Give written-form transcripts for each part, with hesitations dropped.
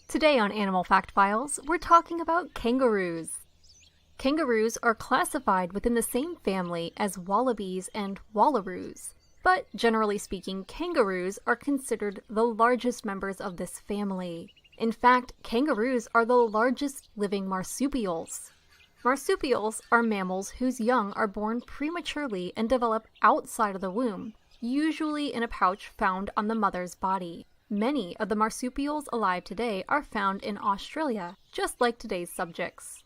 Today on Animal Fact Files, we're talking about kangaroos. Kangaroos are classified within the same family as wallabies and wallaroos, but generally speaking, kangaroos are considered the largest members of this family. In fact, kangaroos are the largest living marsupials. Marsupials are mammals whose young are born prematurely and develop outside of the womb, usually in a pouch found on the mother's body. Many of the marsupials alive today are found in Australia, just like today's subjects.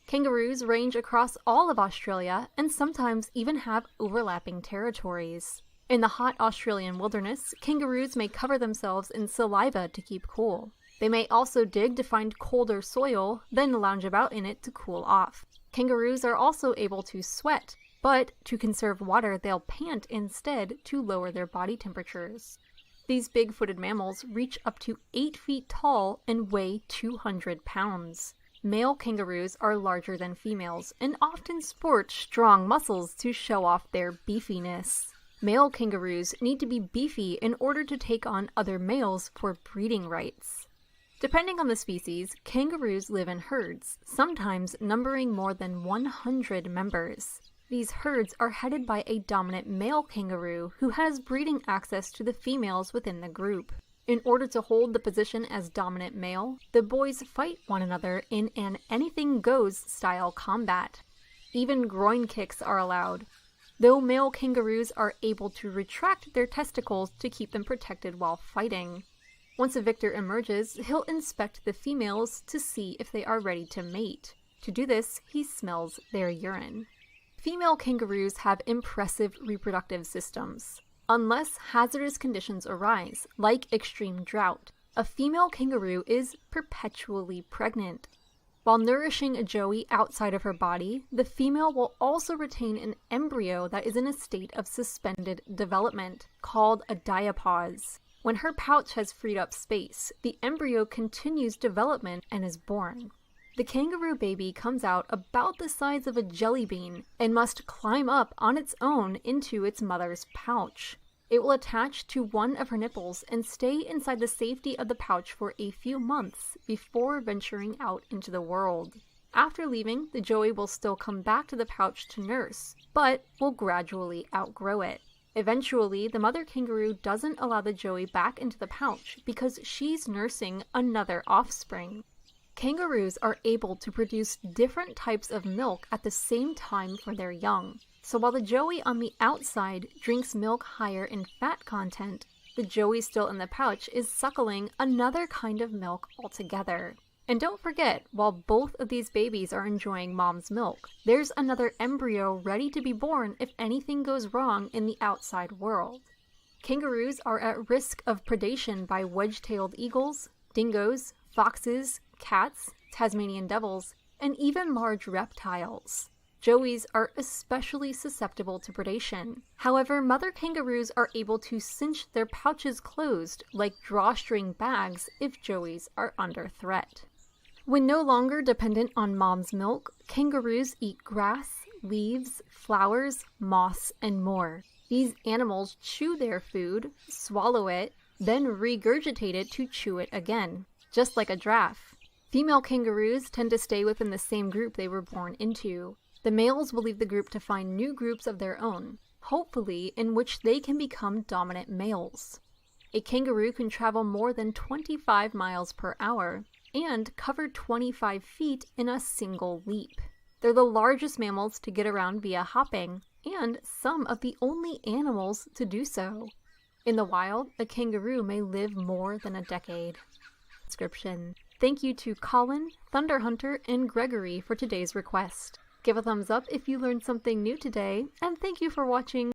Kangaroos range across all of Australia and sometimes even have overlapping territories. In the hot Australian wilderness, kangaroos may cover themselves in saliva to keep cool. They may also dig to find colder soil, then lounge about in it to cool off. Kangaroos are also able to sweat, but to conserve water they'll pant instead to lower their body temperatures. These big-footed mammals reach up to 8 feet tall and weigh 200 pounds. Male kangaroos are larger than females and often sport strong muscles to show off their beefiness. Male kangaroos need to be beefy in order to take on other males for breeding rights. Depending on the species, kangaroos live in herds, sometimes numbering more than 100 members. These herds are headed by a dominant male kangaroo who has breeding access to the females within the group. In order to hold the position as dominant male, the boys fight one another in an anything-goes style combat. Even groin kicks are allowed, though male kangaroos are able to retract their testicles to keep them protected while fighting. Once a victor emerges, he'll inspect the females to see if they are ready to mate. To do this, he smells their urine. Female kangaroos have impressive reproductive systems. Unless hazardous conditions arise, like extreme drought, a female kangaroo is perpetually pregnant. While nourishing a joey outside of her body, the female will also retain an embryo that is in a state of suspended development, called a diapause. When her pouch has freed up space, the embryo continues development and is born. The kangaroo baby comes out about the size of a jelly bean and must climb up on its own into its mother's pouch. It will attach to one of her nipples and stay inside the safety of the pouch for a few months before venturing out into the world. After leaving, the joey will still come back to the pouch to nurse, but will gradually outgrow it. Eventually, the mother kangaroo doesn't allow the joey back into the pouch because she's nursing another offspring. Kangaroos are able to produce different types of milk at the same time for their young. So while the joey on the outside drinks milk higher in fat content, the joey still in the pouch is suckling another kind of milk altogether. And don't forget, while both of these babies are enjoying mom's milk, there's another embryo ready to be born if anything goes wrong in the outside world. Kangaroos are at risk of predation by wedge-tailed eagles, dingoes, foxes, cats, Tasmanian devils, and even large reptiles. Joeys are especially susceptible to predation. However, mother kangaroos are able to cinch their pouches closed like drawstring bags if joeys are under threat. When no longer dependent on mom's milk, kangaroos eat grass, leaves, flowers, moss, and more. These animals chew their food, swallow it, then regurgitate it to chew it again, just like a giraffe. Female kangaroos tend to stay within the same group they were born into. The males will leave the group to find new groups of their own, hopefully in which they can become dominant males. A kangaroo can travel more than 25 miles per hour and cover 25 feet in a single leap. They're the largest mammals to get around via hopping, and some of the only animals to do so. In the wild, a kangaroo may live more than a decade. Description. Thank you to Colin, Thunder Hunter, and Gregory for today's request. Give a thumbs up if you learned something new today, and thank you for watching.